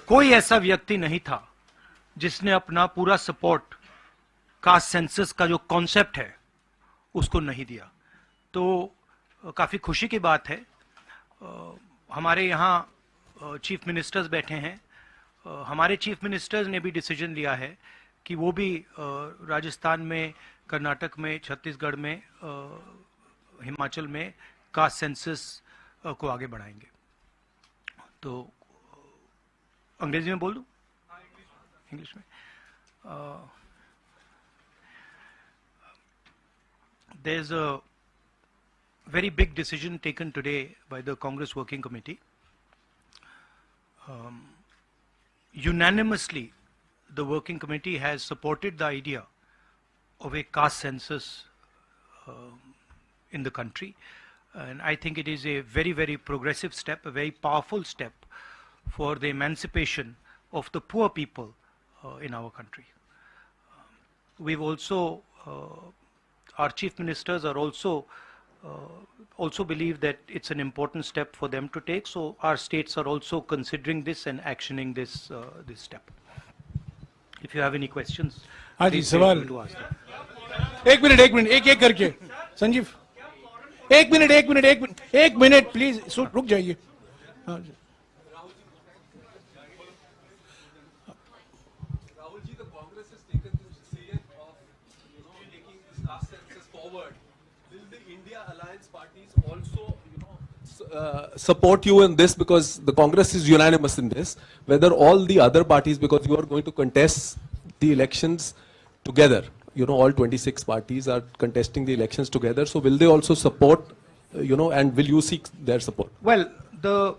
कोई ऐसा व्यक्ति नहीं था जिसने अपना पूरा सपोर्ट कास्ट सेंसस का जो कॉन्सेप्ट है उसको नहीं दिया। तो काफ़ी खुशी की बात है, हमारे यहाँ चीफ मिनिस्टर्स बैठे हैं, हमारे चीफ मिनिस्टर्स ने भी डिसीजन लिया है कि वो भी राजस्थान में, कर्नाटक में, छत्तीसगढ़ में, हिमाचल में कास्ट सेंसस को आगे बढ़ाएंगे। तो अंग्रेजी में बोल दूं? इंग्लिश में। There's a very big decision taken today by the Congress Working Committee. Unanimously, the Working Committee has supported the idea of a caste census in the country. And I think it is a very, very progressive step, a very powerful step for the emancipation of the poor people in our country. We've also, our chief ministers are also believe that it's an important step for them to take. So our states are also considering this and actioning this this step. If you have any questions, please feel free to ask them. एक minute एक करके संजीव, एक minute please रुक जाइए। Support you in this, because the Congress is unanimous in this, whether all the other parties, because you are going to contest the elections together, all 26 parties are contesting the elections together, so will they also support, and will you seek their support? Well, the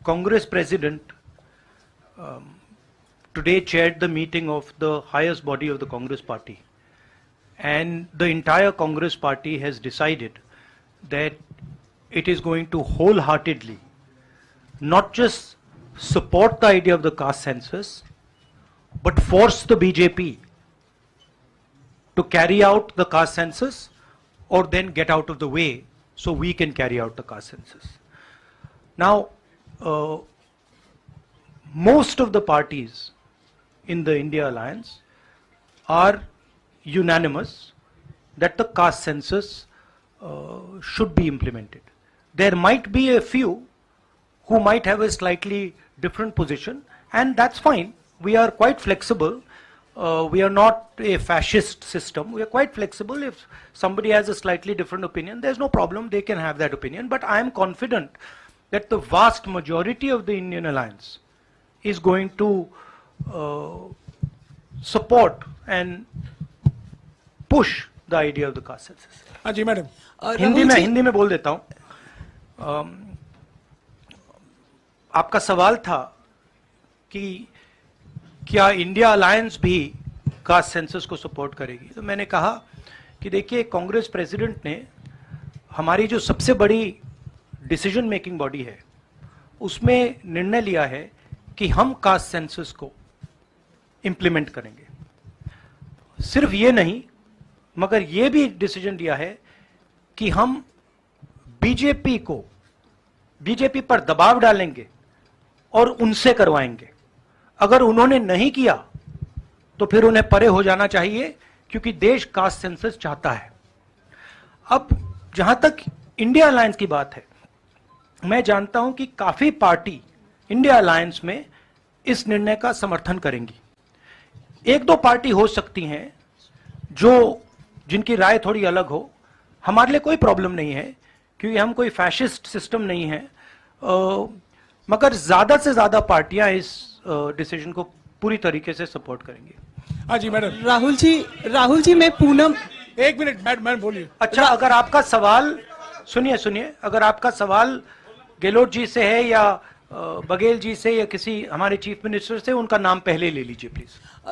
Congress president today chaired the meeting of the highest body of the Congress party, and the entire Congress party has decided that it is going to wholeheartedly not just support the idea of the caste census, but force the BJP to carry out the caste census or then get out of the way so we can carry out the caste census. Now, most of the parties in the India Alliance are unanimous that the caste census should be implemented. There might be a few who might have a slightly different position, and that's fine. We are quite flexible. We are not a fascist system. We are quite flexible. If somebody has a slightly different opinion, there's no problem. They can have that opinion. But I am confident that the vast majority of the Indian Alliance is going to support and push the idea of the caste census. हाँ जी madam. Hindi में बोल देता हूं। आपका सवाल था कि क्या इंडिया अलायंस भी कास्ट सेंसस को सपोर्ट करेगी, तो मैंने कहा कि देखिए, कांग्रेस प्रेसिडेंट ने हमारी जो सबसे बड़ी डिसीजन मेकिंग बॉडी है उसमें निर्णय लिया है कि हम कास्ट सेंसस को इंप्लीमेंट करेंगे। सिर्फ ये नहीं, मगर ये भी डिसीजन लिया है कि हम बीजेपी पर दबाव डालेंगे और उनसे करवाएंगे। अगर उन्होंने नहीं किया तो फिर उन्हें परे हो जाना चाहिए, क्योंकि देश कास्ट सेंसस चाहता है। अब जहां तक इंडिया अलायंस की बात है, मैं जानता हूं कि काफी पार्टी इंडिया अलायंस में इस निर्णय का समर्थन करेंगी। एक दो पार्टी हो सकती हैं जिनकी राय थोड़ी अलग हो। हमारे लिए कोई प्रॉब्लम नहीं है, क्योंकि हम कोई फैशिस्ट सिस्टम नहीं है, मगर ज्यादा से ज्यादा पार्टियां इस डिसीजन को पूरी तरीके से सपोर्ट करेंगी। हाँ जी मैडम। राहुल जी मैं पूनम, एक मिनट मैडम बोलिए। अच्छा, अगर आपका सवाल सुनिए, अगर आपका सवाल गहलोत जी से है या बघेल जी से या किसी हमारे चीफ मिनिस्टर से, उनका नाम पहले ले लीजिए प्लीज।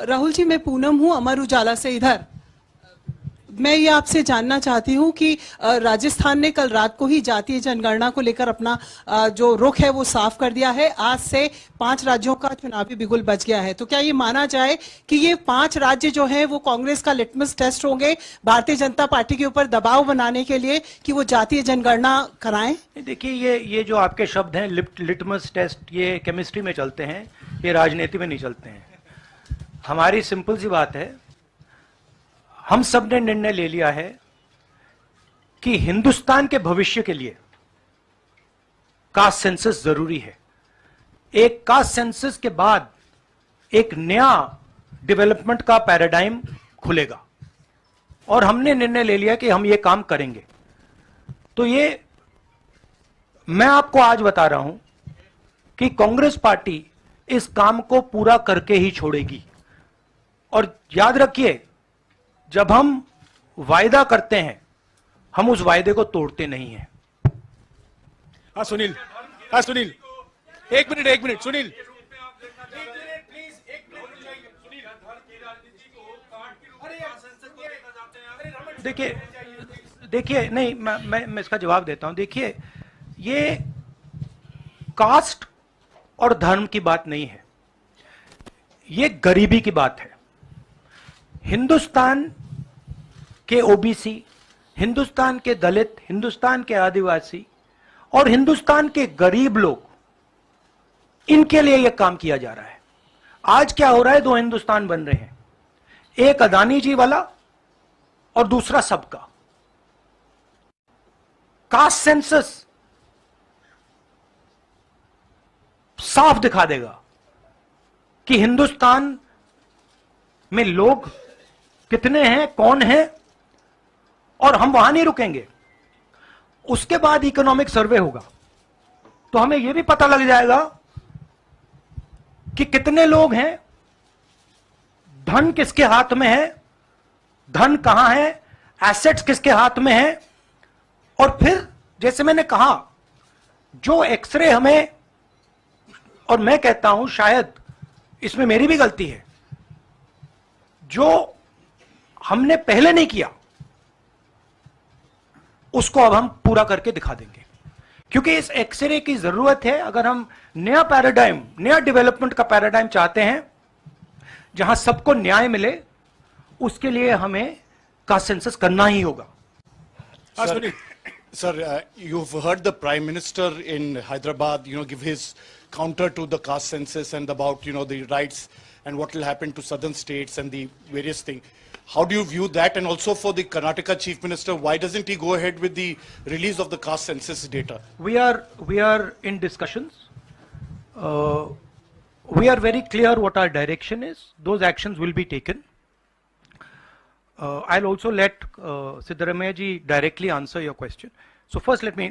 राहुल जी मैं पूनम हूं, अमर उजाला से। इधर मैं ये आपसे जानना चाहती हूँ कि राजस्थान ने कल रात को ही जातीय जनगणना को लेकर अपना जो रुख है वो साफ कर दिया है। आज से 5 राज्यों का चुनावी बिगुल बच गया है। तो क्या ये माना जाए कि ये 5 राज्य जो हैं वो कांग्रेस का लिटमस टेस्ट होंगे भारतीय जनता पार्टी के ऊपर दबाव बनाने के लिए कि वो जातीय जनगणना कराएं? देखिए, ये जो आपके शब्द हैं लिटमस टेस्ट, ये केमिस्ट्री में चलते हैं, ये राजनीति में नहीं चलते हैं। हमारी सिंपल सी बात है, हम सब ने निर्णय ले लिया है कि हिंदुस्तान के भविष्य के लिए कास्ट सेंसस जरूरी है। एक कास्ट सेंसस के बाद एक नया डेवलपमेंट का पैराडाइम खुलेगा और हमने निर्णय ले लिया कि हम ये काम करेंगे। तो ये मैं आपको आज बता रहा हूं कि कांग्रेस पार्टी इस काम को पूरा करके ही छोड़ेगी। और याद रखिए, जब हम वायदा करते हैं हम उस वायदे को तोड़ते नहीं हैं। हाँ सुनील, हाँ सुनील, एक मिनट सुनील। देखिए नहीं, मैं इसका जवाब देता हूं। देखिए, ये कास्ट और धर्म की बात नहीं है, ये गरीबी की बात है। हिंदुस्तान के ओबीसी, हिंदुस्तान के दलित, हिंदुस्तान के आदिवासी और हिंदुस्तान के गरीब लोग, इनके लिए यह काम किया जा रहा है। आज क्या हो रहा है, 2 हिंदुस्तान बन रहे हैं, एक अदानी जी वाला और दूसरा सबका। कास्ट सेंसस साफ दिखा देगा कि हिंदुस्तान में लोग कितने हैं, कौन है, और हम वहां नहीं रुकेंगे। उसके बाद इकोनॉमिक सर्वे होगा तो हमें यह भी पता लग जाएगा कि कितने लोग हैं, धन किसके हाथ में है, धन कहां है, एसेट्स किसके हाथ में है। और फिर जैसे मैंने कहा, जो एक्सरे हमें, और मैं कहता हूं शायद इसमें मेरी भी गलती है, जो हमने पहले नहीं किया उसको अब हम पूरा करके दिखा देंगे, क्योंकि इस एक्सरे की जरूरत है। अगर हम नया पैराडाइम, नया डेवलपमेंट का पैराडाइम चाहते हैं जहां सबको न्याय मिले, उसके लिए हमें कास्ट सेंसस करना ही होगा। हाँ Sunil. Sir, you've heard the Prime Minister in Hyderabad, give his counter to the caste census and about, the rights and what will happen to southern states and the various things. How do you view that? And also for the Karnataka Chief Minister, why doesn't he go ahead with the release of the caste census data? We are in discussions. We are very clear what our direction is. Those actions will be taken. I'll also let Siddaramaiah ji directly answer your question. So first, let me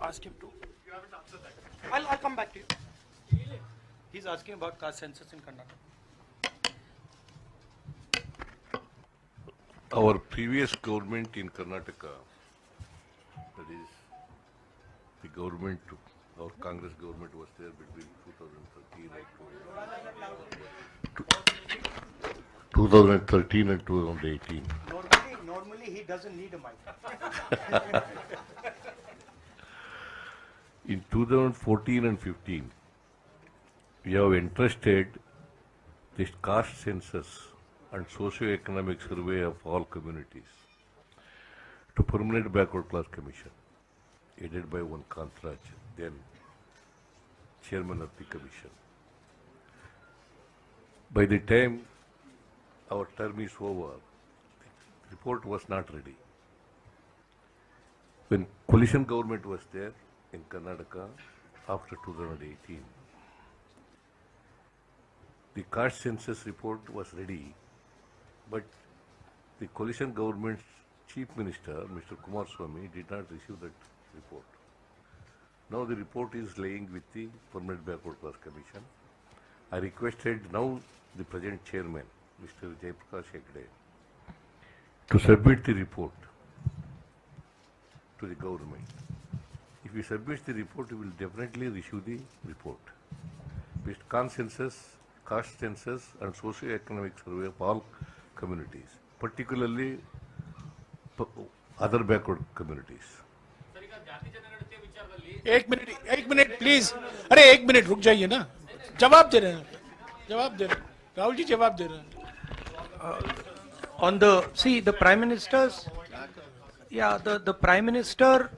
ask him to. You haven't answered that. I'll come back to you. He's asking about caste census in Karnataka. Our previous government in Karnataka, that is, the government, our Congress government was there between 2013 and 2018. Normally he doesn't need a mic. In 2014 and 15, we have entrusted this caste census and socio-economic survey of all communities to Permanent Backward Class Commission, headed by one Kantraj, then chairman of the commission. By the time our term is over, the report was not ready. When coalition government was there in Karnataka after 2018, the caste census report was ready, but the coalition government's chief minister, Mr. Kumaraswamy, did not receive that report. Now the report is laying with the Permanent Backward Class Commission. I requested now the present chairman, Mr. Jaiprakash Hegde, to submit the report to the government. If he submits the report, he will definitely issue the report. With caste census and socio-economic survey of all communities. particularly other backward communities. एक minute please. अरे एक minute रुक जाइए ना. जवाब दे रहे हैं. राहुल जी जवाब दे रहे हैं. On the Prime Minister's, yeah, the Prime Minister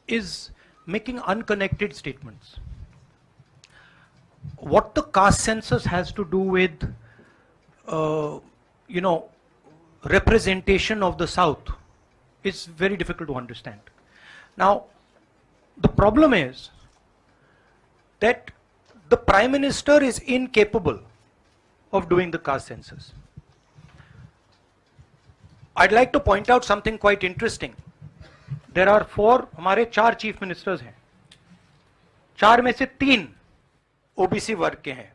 is making unconnected statements. What the caste census has to do with, representation of the South is very difficult to understand. Now, the problem is that the Prime Minister is incapable of doing the caste census. I'd like to point out something quite interesting. There are हमारे 4 chief ministers हैं. 4 में से 3 OBC वर्ग के हैं.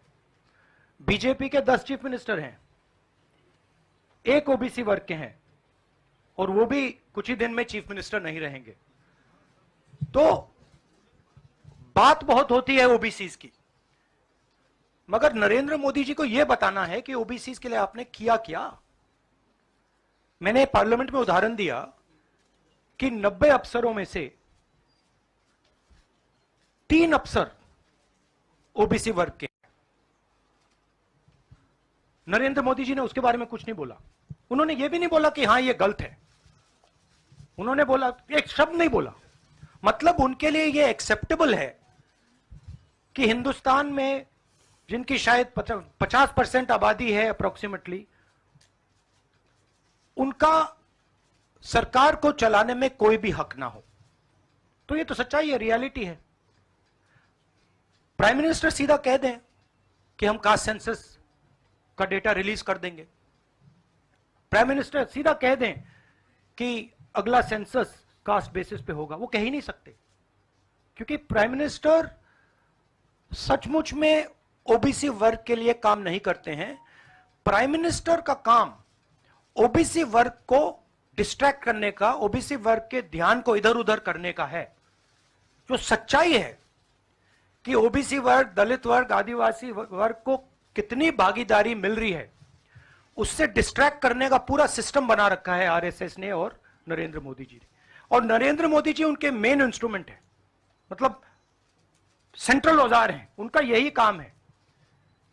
BJP के 10 chief minister हैं, 1 OBC वर्ग के हैं, और वो भी कुछ ही दिन में चीफ मिनिस्टर नहीं रहेंगे. तो बात बहुत होती है ओबीसीज की, मगर नरेंद्र मोदी जी को यह बताना है कि ओबीसीज के लिए आपने किया क्या. मैंने पार्लियामेंट में उदाहरण दिया कि 90 अफसरों में से 3 अफसर ओबीसी वर्ग के. नरेंद्र मोदी जी ने उसके बारे में कुछ नहीं बोला. उन्होंने यह भी नहीं बोला कि हां यह गलत है. उन्होंने बोला, एक शब्द नहीं बोला. मतलब उनके लिए यह एक्सेप्टेबल है कि हिंदुस्तान में जिनकी शायद 50% आबादी है अप्रोक्सीमेटली, उनका सरकार को चलाने में कोई भी हक ना हो. तो ये तो सच्चाई है, रियलिटी है. प्राइम मिनिस्टर सीधा कह दें कि हम कास्ट सेंसस का डेटा रिलीज कर देंगे. प्राइम मिनिस्टर सीधा कह दें कि अगला सेंसस कास्ट बेसिस पे होगा. वो कह ही नहीं सकते, क्योंकि प्राइम मिनिस्टर सचमुच में ओबीसी वर्ग के लिए काम नहीं करते हैं. प्राइम मिनिस्टर का काम ओबीसी वर्ग को डिस्ट्रैक्ट करने का, ओबीसी वर्ग के ध्यान को इधर उधर करने का है. जो सच्चाई है कि ओबीसी वर्ग, दलित वर्ग, आदिवासी वर्ग को कितनी भागीदारी मिल रही है, उससे डिस्ट्रैक्ट करने का पूरा सिस्टम बना रखा है आरएसएस ने और नरेंद्र मोदी जी ने. और नरेंद्र मोदी जी उनके मेन इंस्ट्रूमेंट है, मतलब सेंट्रल औजार हैं. उनका यही काम है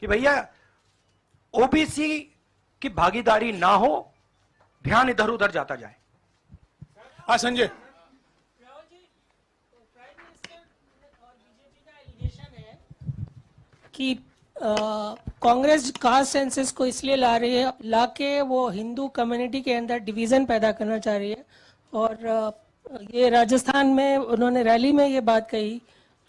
कि भैया ओबीसी की भागीदारी ना हो, ध्यान इधर उधर जाता जाए. हाँ संजय. कि कांग्रेस कास्ट सेंसस को इसलिए ला रही है, लाके वो हिंदू कम्युनिटी के अंदर डिवीजन पैदा करना चाह रही है. और ये राजस्थान में उन्होंने रैली में ये बात कही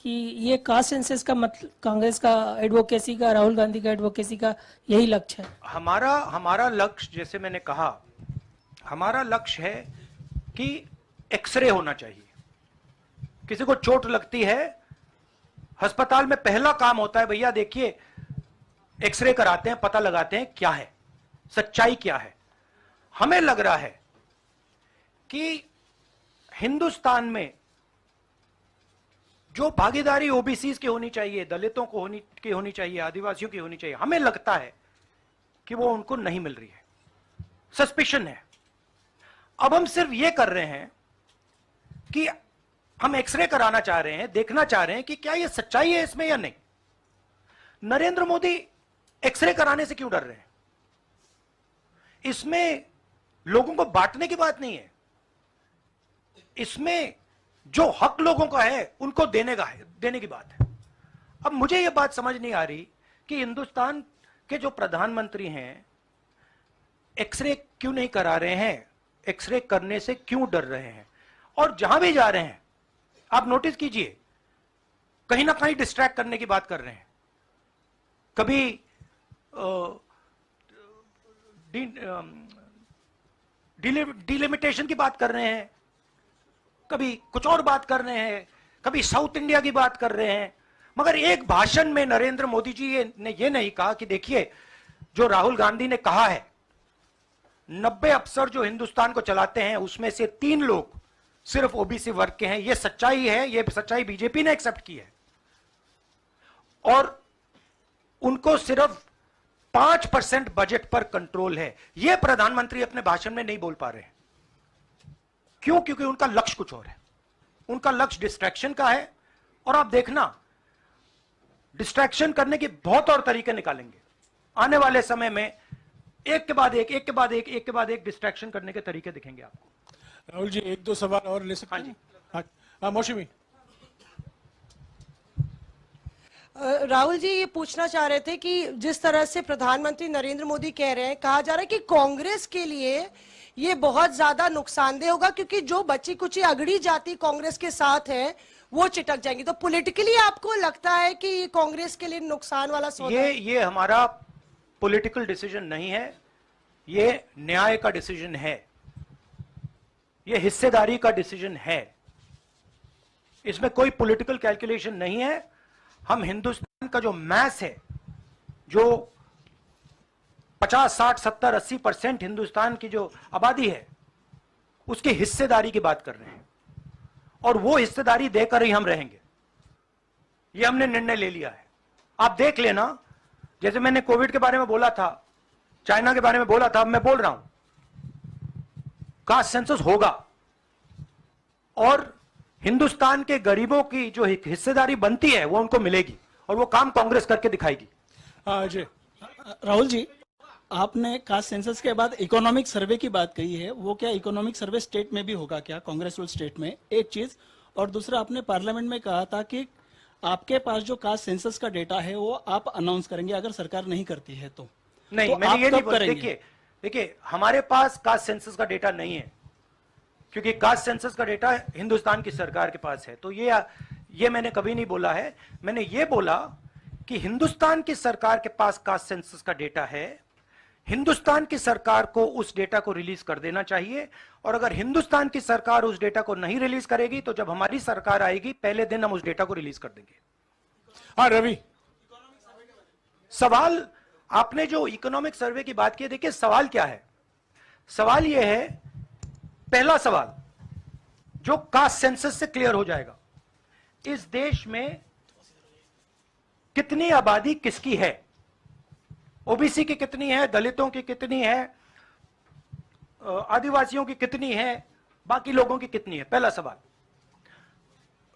कि ये कास्ट सेंसस का मतलब कांग्रेस का एडवोकेसी का, राहुल गांधी का एडवोकेसी का यही लक्ष्य है. हमारा लक्ष्य, जैसे मैंने कहा, हमारा लक्ष्य है कि एक्सरे होना चाहिए. किसी को चोट लगती है, अस्पताल में पहला काम होता है, भैया देखिए एक्सरे कराते हैं, पता लगाते हैं क्या है, सच्चाई क्या है. हमें लग रहा है कि हिंदुस्तान में जो भागीदारी ओबीसी की होनी चाहिए, दलितों को होनी चाहिए, आदिवासियों की होनी चाहिए, हमें लगता है कि वो उनको नहीं मिल रही है. सस्पिशन है. अब हम सिर्फ ये कर रहे हैं कि हम एक्सरे कराना चाह रहे हैं, देखना चाह रहे हैं कि क्या ये सच्चाई है इसमें या नहीं. नरेंद्र मोदी एक्सरे कराने से क्यों डर रहे हैं? इसमें लोगों को बांटने की बात नहीं है. इसमें जो हक लोगों का है उनको देने की बात है. अब मुझे यह बात समझ नहीं आ रही कि हिंदुस्तान के जो प्रधानमंत्री हैं एक्सरे क्यों नहीं करा रहे हैं, एक्सरे करने से क्यों डर रहे हैं. और जहां भी जा रहे हैं आप नोटिस कीजिए, कहीं ना कहीं डिस्ट्रैक्ट करने की बात कर रहे हैं. कभी डिलिमिटेशन की बात कर रहे हैं, कभी कुछ और बात कर रहे हैं, कभी साउथ इंडिया की बात कर रहे हैं. मगर एक भाषण में नरेंद्र मोदी जी ने यह नहीं कहा कि देखिए जो राहुल गांधी ने कहा है 90 अफसर जो हिंदुस्तान को चलाते हैं उसमें से 3 लोग सिर्फ ओबीसी वर्ग के हैं. यह सच्चाई है, यह सच्चाई बीजेपी ने एक्सेप्ट की है. और उनको सिर्फ 5% बजट पर कंट्रोल है। यह प्रधानमंत्री अपने भाषण में नहीं बोल पा रहे हैं। क्यों? क्योंकि उनका लक्ष्य कुछ और है। उनका लक्ष्य डिस्ट्रैक्शन का है। और आप देखना, डिस्ट्रैक्शन करने के बहुत और तरीके निकालेंगे आने वाले समय में। एक के बाद एक, एक के बाद एक, एक के बाद एक डिस्ट्रैक्शन करने के तरीके दिखेंगे आपको। राहुल जी, एक दो सवाल और ले सकते हैं? हाँ, मौसमी। राहुल जी, ये पूछना चाह रहे थे कि जिस तरह से प्रधानमंत्री नरेंद्र मोदी कह रहे हैं, कहा जा रहा है कि कांग्रेस के लिए ये बहुत ज्यादा नुकसानदेह होगा, क्योंकि जो बची कुची अगड़ी जाति कांग्रेस के साथ है वो चिटक जाएंगी। तो पॉलिटिकली आपको लगता है कि ये कांग्रेस के लिए नुकसान वाला सौदा है? ये हमारा पॉलिटिकल डिसीजन नहीं है, ये न्याय का डिसीजन है, ये हिस्सेदारी का डिसीजन है। इसमें कोई पॉलिटिकल कैलकुलेशन नहीं है। हम हिंदुस्तान का जो मैस है, जो 50, 60, 70, 80% हिंदुस्तान की जो आबादी है, उसकी हिस्सेदारी की बात कर रहे हैं। और वो हिस्सेदारी देकर ही हम रहेंगे। ये हमने निर्णय ले लिया है। आप देख लेना, जैसे मैंने कोविड के बारे में बोला था, चाइना के बारे में बोला था, अब मैं बोल रहा हूं, कास्ट सेंसस होगा और हिंदुस्तान के गरीबों की जो हिस्सेदारी बनती है वो उनको मिलेगी, और वो काम कांग्रेस करके दिखाएगी। अजय। राहुल जी, आपने कास्ट सेंसस के बाद इकोनॉमिक सर्वे की बात कही है, वो क्या इकोनॉमिक सर्वे स्टेट में भी होगा क्या, कांग्रेस रूल स्टेट में? एक चीज। और दूसरा, आपने पार्लियामेंट में कहा था कि आपके पास जो कास्ट सेंसस का डेटा है वो आप अनाउंस करेंगे अगर सरकार नहीं करती है तो। नहीं, तो मैंने आप ये नहीं कब बोला। करेंगे? देखिए, हमारे पास कास्ट सेंसस का डेटा नहीं है, क्योंकि कास्ट सेंसस का डेटा हिंदुस्तान की सरकार के पास है। तो ये मैंने कभी नहीं बोला है। मैंने ये बोला कि हिंदुस्तान की सरकार के पास कास्ट सेंसस का डेटा है, हिंदुस्तान की सरकार को उस डेटा को रिलीज कर देना चाहिए। और अगर हिंदुस्तान की सरकार उस डेटा को नहीं रिलीज करेगी, तो जब हमारी सरकार आएगी पहले दिन हम उस डेटा को रिलीज कर देंगे। हाँ, रवि। सवाल, आपने जो इकोनॉमिक सर्वे की बात की, देखिए सवाल क्या है। सवाल यह है, पहला सवाल जो कास्ट सेंसस से क्लियर हो जाएगा, इस देश में कितनी आबादी किसकी है, ओबीसी की कितनी है, दलितों की कितनी है, आदिवासियों की कितनी है, बाकी लोगों की कितनी है, पहला सवाल।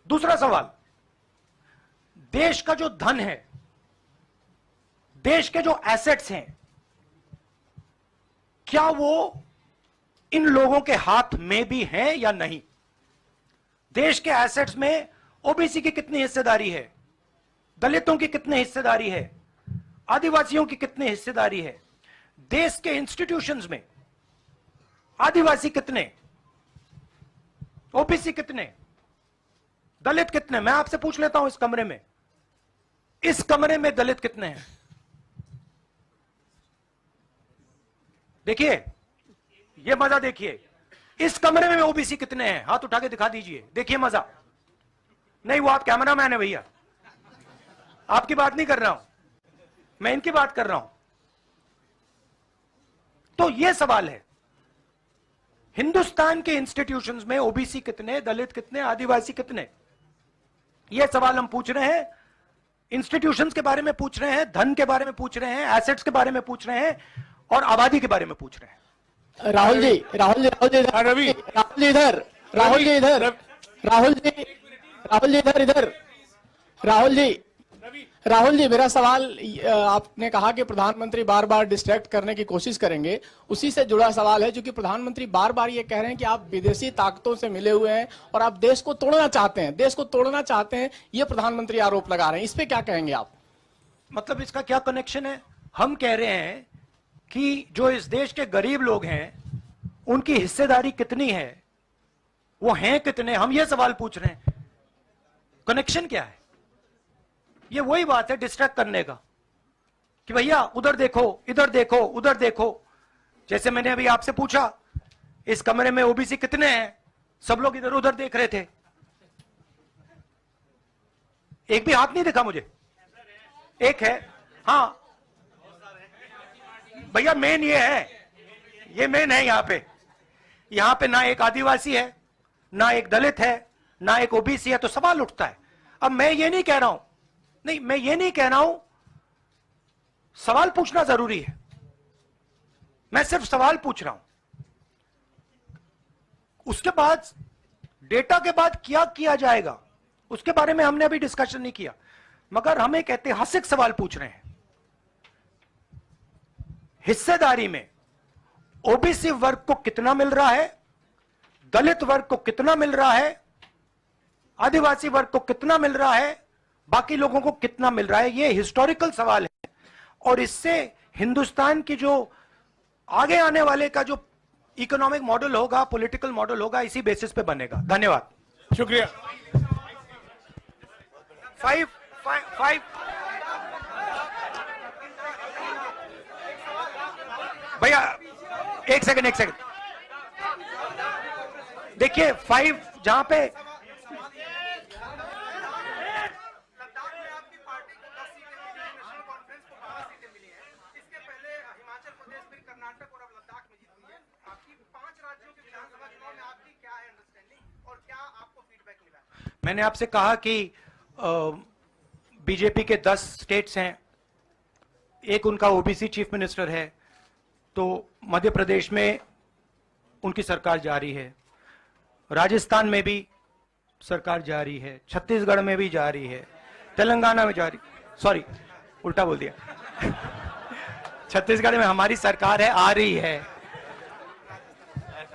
दूसरा सवाल, देश का जो धन है, देश के जो एसेट्स हैं, क्या वो इन लोगों के हाथ में भी हैं या नहीं? देश के एसेट्स में ओबीसी की कितनी हिस्सेदारी है, दलितों की कितनी हिस्सेदारी है, आदिवासियों की कितनी हिस्सेदारी है, देश के इंस्टीट्यूशंस में आदिवासी कितने, ओबीसी कितने, दलित कितने? मैं आपसे पूछ लेता हूं, इस कमरे में दलित कितने हैं? देखिए, ये मजा देखिए, इस कमरे में ओबीसी कितने हैं? हाथ उठा के दिखा दीजिए, देखिए मजा। नहीं, वो आप कैमरामैन है भैया, आपकी बात नहीं कर रहा हूं मैं, इनकी बात कर रहा हूं। तो ये सवाल है, हिंदुस्तान के इंस्टीट्यूशंस में ओबीसी कितने, दलित कितने, आदिवासी कितने? ये सवाल हम पूछ रहे हैं। इंस्टीट्यूशंस के बारे में पूछ रहे हैं, धन के बारे में पूछ रहे हैं, एसेट्स के बारे में पूछ रहे हैं, और आबादी के बारे में पूछ रहे हैं। राहुल जी इधर, हाँ, रवि। राहुल जी इधर, राहुल जी इधर, राहुल जी इधर, राहुल जी मेरा सवाल, आपने कहा कि प्रधानमंत्री बार बार डिस्ट्रैक्ट करने की कोशिश करेंगे, उसी से जुड़ा सवाल है, जो कि प्रधानमंत्री बार बार ये कह रहे हैं कि आप विदेशी ताकतों से मिले हुए हैं और आप देश को तोड़ना चाहते हैं, ये प्रधानमंत्री आरोप लगा रहे हैं, इस पे क्या कहेंगे आप? मतलब इसका क्या कनेक्शन है? हम कह रहे हैं कि जो इस देश के गरीब लोग हैं उनकी हिस्सेदारी कितनी है, वो हैं कितने, हम ये सवाल पूछ रहे हैं। कनेक्शन क्या है? ये वही बात है डिस्ट्रैक्ट करने का, कि भैया उधर देखो, इधर देखो, उधर देखो। जैसे मैंने अभी आपसे पूछा, इस कमरे में ओबीसी कितने हैं, सब लोग इधर उधर देख रहे थे, एक भी हाथ नहीं दिखा मुझे। एक है, हाँ भैया, मेन ये है, ये मेन है। यहां पे ना एक आदिवासी है, ना एक दलित है, ना एक ओबीसी है, तो सवाल उठता है। अब मैं ये नहीं कह रहा हूं सवाल पूछना जरूरी है। मैं सिर्फ सवाल पूछ रहा हूं, उसके बाद डेटा के बाद क्या किया जाएगा उसके बारे में हमने अभी डिस्कशन नहीं किया, मगर हम एक ऐतिहासिक सवाल पूछ रहे हैं। हिस्सेदारी में ओबीसी वर्ग को कितना मिल रहा है, दलित वर्ग को कितना मिल रहा है, आदिवासी वर्ग को कितना मिल रहा है, बाकी लोगों को कितना मिल रहा है? यह हिस्टोरिकल सवाल है और इससे हिंदुस्तान की जो आगे आने वाले का जो इकोनॉमिक मॉडल होगा, पॉलिटिकल मॉडल होगा, इसी बेसिस पे बनेगा। धन्यवाद। शुक्रिया। फाइव भैया एक सेकंड देखिए, 5 जहां पे मैंने आपसे कहा कि बीजेपी के 10 स्टेट्स हैं, एक उनका ओबीसी चीफ मिनिस्टर है, तो मध्य प्रदेश में उनकी सरकार जारी है, राजस्थान में भी सरकार जारी है, छत्तीसगढ़ में भी जारी है, तेलंगाना में जारी, सॉरी उल्टा बोल दिया छत्तीसगढ़ में हमारी सरकार है, आ रही है,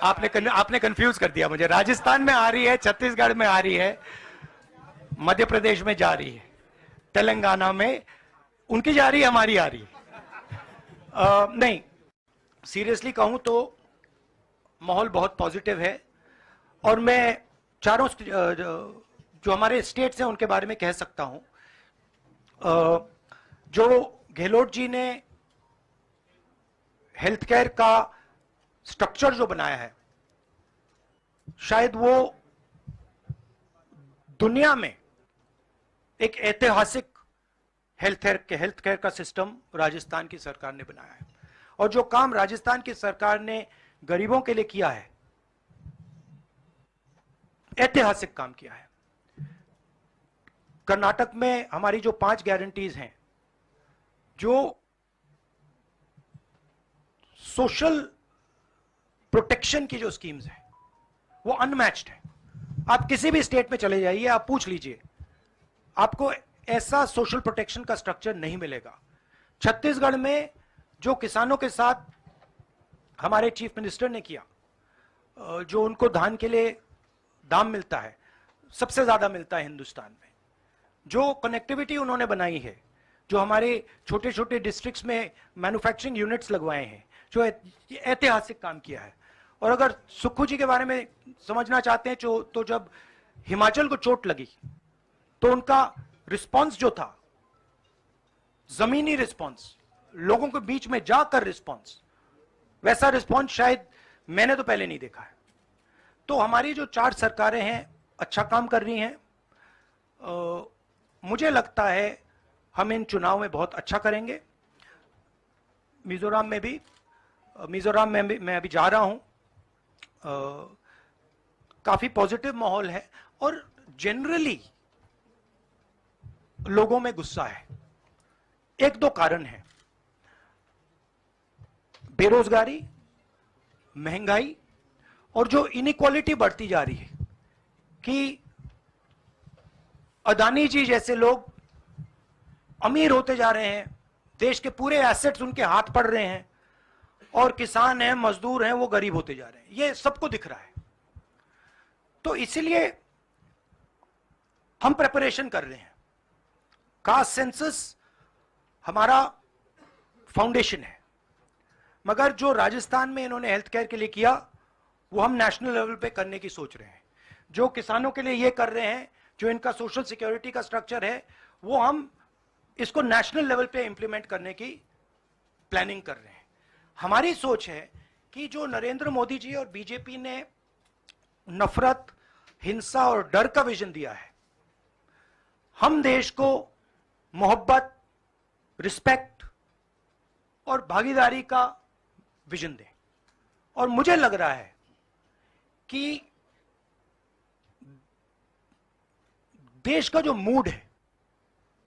आपने कंफ्यूज कर दिया मुझे। राजस्थान में आ रही है, छत्तीसगढ़ में आ रही है, मध्य प्रदेश में जा रही है, तेलंगाना में उनकी जा रही है, हमारी आ रही है। नहीं, सीरियसली कहूं तो माहौल बहुत पॉजिटिव है और मैं चारों जो हमारे स्टेट्स हैं उनके बारे में कह सकता हूं। जो गहलोत जी ने हेल्थ केयर का स्ट्रक्चर जो बनाया है, शायद वो दुनिया में एक ऐतिहासिक हेल्थ केयर का सिस्टम राजस्थान की सरकार ने बनाया है। और जो काम राजस्थान की सरकार ने गरीबों के लिए किया है, ऐतिहासिक काम किया है। कर्नाटक में हमारी जो 5 गारंटीज हैं, जो सोशल प्रोटेक्शन की जो स्कीम्स हैं, वो अनमैच्ड है। आप किसी भी स्टेट में चले जाइए, आप पूछ लीजिए, आपको ऐसा सोशल प्रोटेक्शन का स्ट्रक्चर नहीं मिलेगा। छत्तीसगढ़ में जो किसानों के साथ हमारे चीफ मिनिस्टर ने किया, जो उनको धान के लिए दाम मिलता है, सबसे ज्यादा मिलता है हिंदुस्तान में, जो कनेक्टिविटी उन्होंने बनाई है, जो हमारे छोटे छोटे डिस्ट्रिक्ट्स में मैन्युफैक्चरिंग यूनिट्स लगवाए हैं, जो ऐतिहासिक काम किया है। और अगर सुक्खू जी के बारे में समझना चाहते हैं तो जब हिमाचल को चोट लगी तो उनका रिस्पांस जो था, जमीनी रिस्पांस, लोगों के बीच में जाकर रिस्पांस, वैसा रिस्पांस शायद मैंने तो पहले नहीं देखा है। तो हमारी जो 4 सरकारें हैं अच्छा काम कर रही हैं। मुझे लगता है हम इन चुनाव में बहुत अच्छा करेंगे। मिजोरम में मैं अभी जा रहा हूं, काफी पॉजिटिव माहौल है और जनरली लोगों में गुस्सा है। 1-2 कारण है, बेरोजगारी, महंगाई और जो इनइक्वालिटी बढ़ती जा रही है कि अदानी जी जैसे लोग अमीर होते जा रहे हैं, देश के पूरे एसेट्स उनके हाथ पड़ रहे हैं, और किसान हैं, मजदूर हैं, वो गरीब होते जा रहे हैं। ये सबको दिख रहा है। तो इसीलिए हम प्रिपरेशन कर रहे हैं। कास्ट सेंसस हमारा फाउंडेशन है, मगर जो राजस्थान में इन्होंने हेल्थ केयर के लिए किया, वो हम नेशनल लेवल पे करने की सोच रहे हैं। जो किसानों के लिए ये कर रहे हैं, जो इनका सोशल सिक्योरिटी का स्ट्रक्चर है, वो हम इसको नेशनल लेवल पे इंप्लीमेंट करने की प्लानिंग कर रहे हैं। हमारी सोच है कि जो नरेंद्र मोदी जी और बीजेपी ने नफरत, हिंसा और डर का विजन दिया है, हम देश को मोहब्बत, रिस्पेक्ट और भागीदारी का विजन दें। और मुझे लग रहा है कि देश का जो मूड है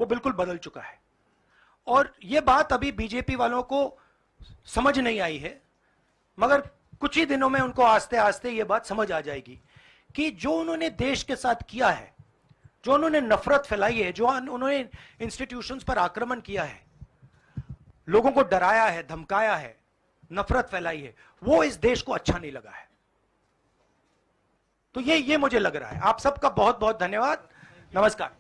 वो बिल्कुल बदल चुका है और ये बात अभी बीजेपी वालों को समझ नहीं आई है, मगर कुछ ही दिनों में उनको आस्ते आस्ते ये बात समझ आ जाएगी कि जो उन्होंने देश के साथ किया है, जो उन्होंने नफरत फैलाई है, जो उन्होंने इंस्टीट्यूशंस पर आक्रमण किया है, लोगों को डराया है, धमकाया है, नफरत फैलाई है, वो इस देश को अच्छा नहीं लगा है। तो ये मुझे लग रहा है। आप सबका बहुत बहुत धन्यवाद। नमस्कार।